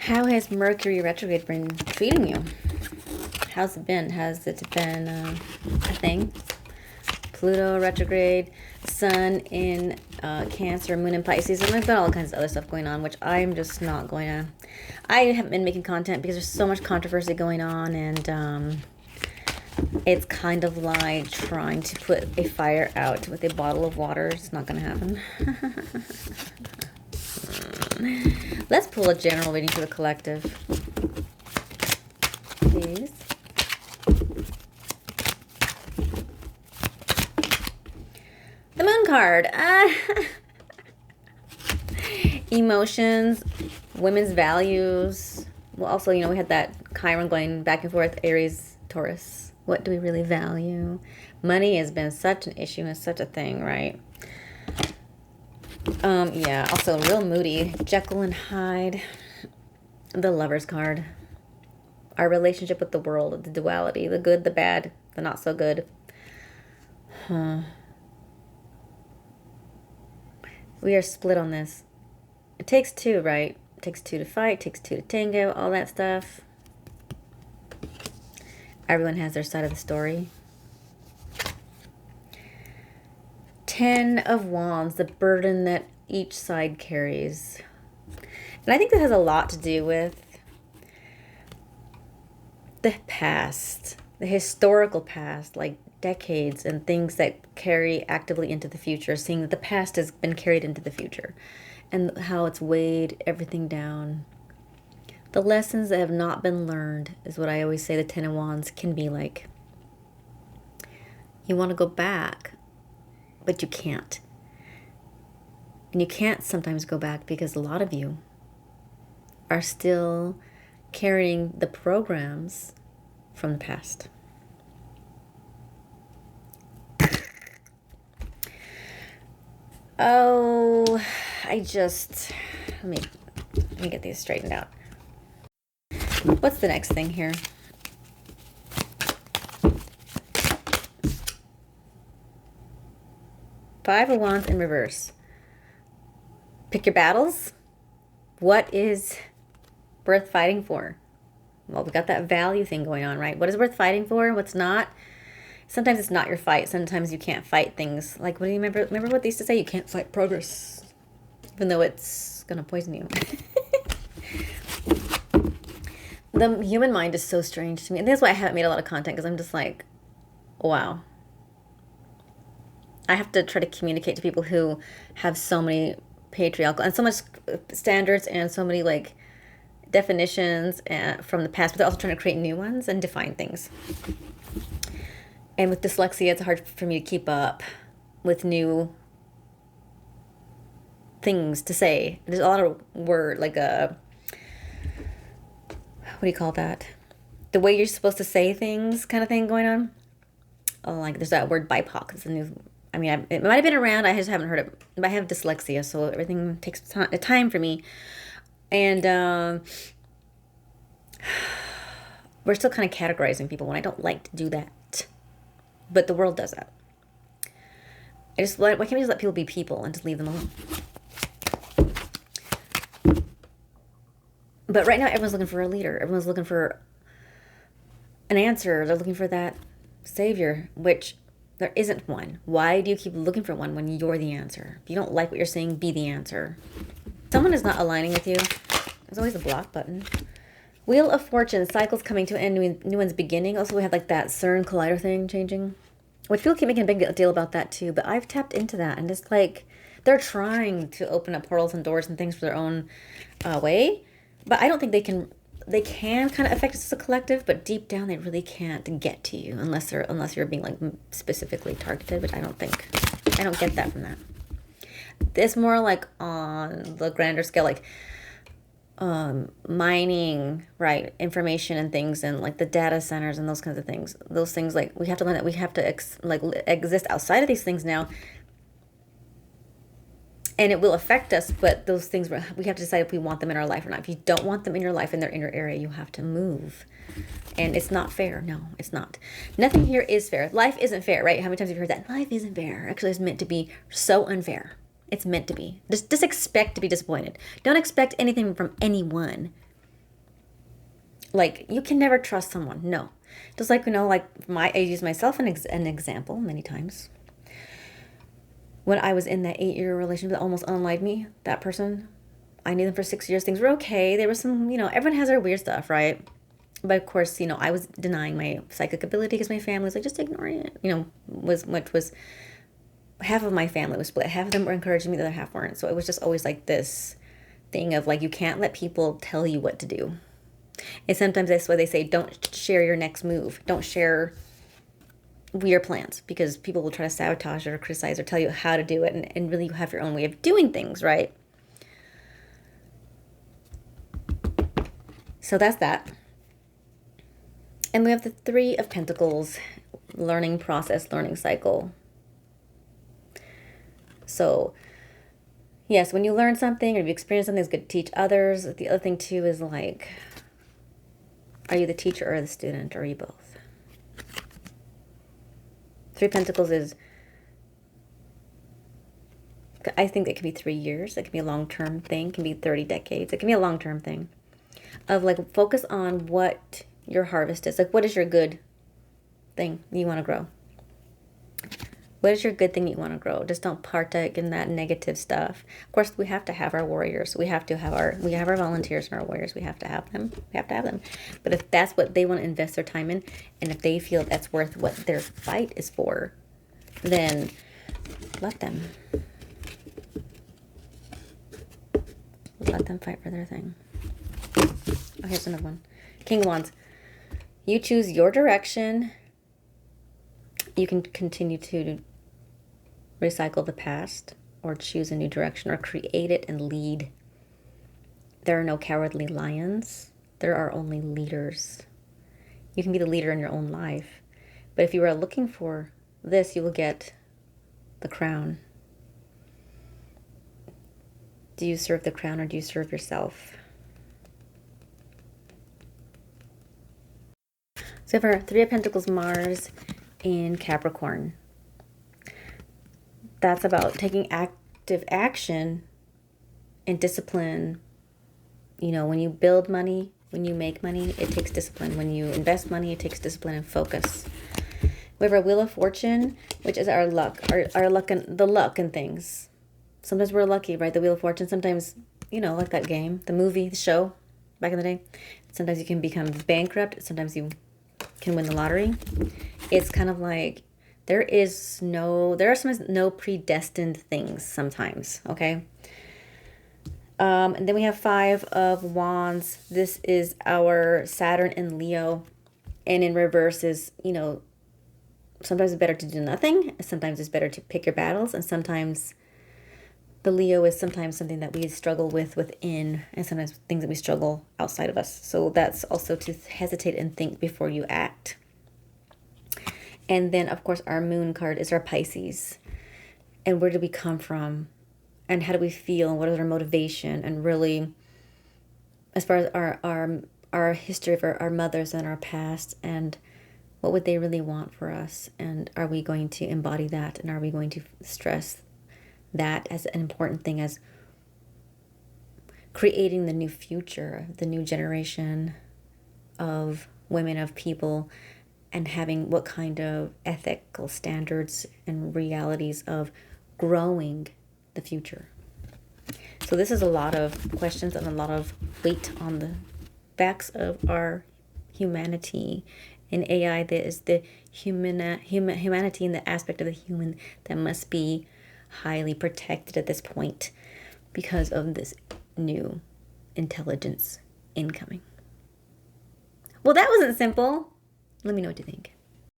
How has Mercury retrograde been treating you? How's it been? Has it been a thing? Pluto retrograde, Sun in Cancer, Moon in Pisces, and I've got all kinds of other stuff going on, which I'm just not going to. I haven't been making content because there's so much controversy going on, and it's kind of like trying to put a fire out with a bottle of water. It's not going to happen. Let's pull a general reading for the collective, please. The Moon card. Emotions, women's values. Well, also, you know, we had that Chiron going back and forth, Aries, Taurus. What do we really value? Money has been such an issue and such a thing, right? Yeah, also real moody. Jekyll and Hyde. The Lover's card. Our relationship with the world, the duality, the good, the bad, the not so good. We are split on this. It takes two, right? It takes two to fight, takes two to tango, all that stuff. Everyone has their side of the story. 10 of Wands, the burden that each side carries. And I think that has a lot to do with the past, the historical past, like decades and things that carry actively into the future, seeing that the past has been carried into the future and how it's weighed everything down. The lessons that have not been learned is what I always say the 10 of Wands can be like. You want to go back, but you can't. And you can't sometimes go back because a lot of you are still carrying the programs from the past. Oh, let me get these straightened out. What's the next thing here? Five of Wands in reverse. Pick your battles. What is worth fighting for? Well, we got that value thing going on, right? What is worth fighting for? What's not? Sometimes it's not your fight. Sometimes you can't fight things. Like, what do you remember? Remember what they used to say? You can't fight progress, even though it's going to poison you. The human mind is so strange to me. And that's why I haven't made a lot of content, because I'm just like, wow. I have to try to communicate to people who have so many patriarchal and so much standards and so many like definitions from the past, but they're also trying to create new ones and define things. And with dyslexia, it's hard for me to keep up with new things to say. There's a lot of word, like a, what do you call that? The way you're supposed to say things kind of thing going on. Oh, like there's that word BIPOC. It's a new, I mean, it might have been around. I just haven't heard it. But I have dyslexia, so everything takes time for me. And we're still kind of categorizing people when I don't like to do that. But the world does that. Why can't we just let people be people and just leave them alone? But right now, everyone's looking for a leader. Everyone's looking for an answer. They're looking for that savior, which there isn't one. Why do you keep looking for one when you're the answer? If you don't like what you're saying, be the answer. Someone is not aligning with you. There's always a block button. Wheel of Fortune, cycles coming to an end, new ones beginning. Also, we had like that CERN collider thing changing, which people keep making a big deal about that too. But I've tapped into that, and it's like they're trying to open up portals and doors and things for their own way. But I don't think they can. They can kind of affect us as a collective, but deep down they really can't get to you unless you're being like specifically targeted, which I don't think. I don't get that from that. It's more like on the grander scale, like mining, right, information and things, and like the data centers and those kinds of things. Those things, like we have to learn that we have to exist outside of these things now. And it will affect us, but those things, we have to decide if we want them in our life or not. If you don't want them in your life, in their area, you have to move. And it's not fair. No, it's not. Nothing here is fair. Life isn't fair, right? How many times have you heard that? Life isn't fair. Actually, it's meant to be so unfair. It's meant to be. Just expect to be disappointed. Don't expect anything from anyone. Like, you can never trust someone. No. Just like, like I use myself an example many times. When I was in that 8-year relationship that almost unalived me, that person, I knew them for 6 years. Things were okay. There was some, everyone has their weird stuff, right? But of course, I was denying my psychic ability because my family was like, just ignoring it, which was half of my family was split. Half of them were encouraging me, the other half weren't. So it was just always like this thing of like, you can't let people tell you what to do. And sometimes that's why they say, don't share your next move. Don't share your plans, because people will try to sabotage or criticize or tell you how to do it. And really you have your own way of doing things, right? So that's that. And we have the Three of Pentacles, learning process, learning cycle. So yes, when you learn something or you experience something, it's good to teach others. The other thing too is like, are you the teacher or the student, or are you both? Three of Pentacles is, I think it could be 3 years. It can be a long-term thing. It can be 30 decades. It can be a long-term thing of like, focus on what your harvest is. Like, what is your good thing you want to grow? What is your good thing you want to grow? Just don't partake in that negative stuff. Of course, we have to have our warriors. We have our volunteers and our warriors. We have to have them. We have to have them. But if that's what they want to invest their time in, and if they feel that's worth what their fight is for, then let them. Let them fight for their thing. Oh, here's another one. King of Wands. You choose your direction. You can continue to recycle the past, or choose a new direction, or create it and lead. There are no cowardly lions. There are only leaders. You can be the leader in your own life. But if you are looking for this, you will get the crown. Do you serve the crown, or do you serve yourself? So for Three of Pentacles, Mars in Capricorn. That's about taking active action and discipline. When you build money, when you make money, it takes discipline. When you invest money, it takes discipline and focus. We have our Wheel of Fortune, which is our luck, our luck and the luck and things. Sometimes we're lucky, right? The Wheel of Fortune. Sometimes, like that game, the movie, the show, back in the day. Sometimes you can become bankrupt. Sometimes you can win the lottery. It's kind of like, there are sometimes no predestined things sometimes, okay? And then we have Five of Wands. This is our Saturn in Leo. And in reverse is, sometimes it's better to do nothing. Sometimes it's better to pick your battles. And sometimes the Leo is sometimes something that we struggle with within, and sometimes things that we struggle outside of us. So that's also to hesitate and think before you act. And then, of course, our Moon card is our Pisces. And where do we come from? And how do we feel? And what is our motivation? And really, as far as our history of our mothers and our past, and what would they really want for us? And are we going to embody that? And are we going to stress that as an important thing as creating the new future, the new generation of women, of people, and having what kind of ethical standards and realities of growing the future. So this is a lot of questions and a lot of weight on the backs of our humanity. In AI, there is the humanity in the aspect of the human that must be highly protected at this point because of this new intelligence incoming. Well, that wasn't simple. Let me know what you think.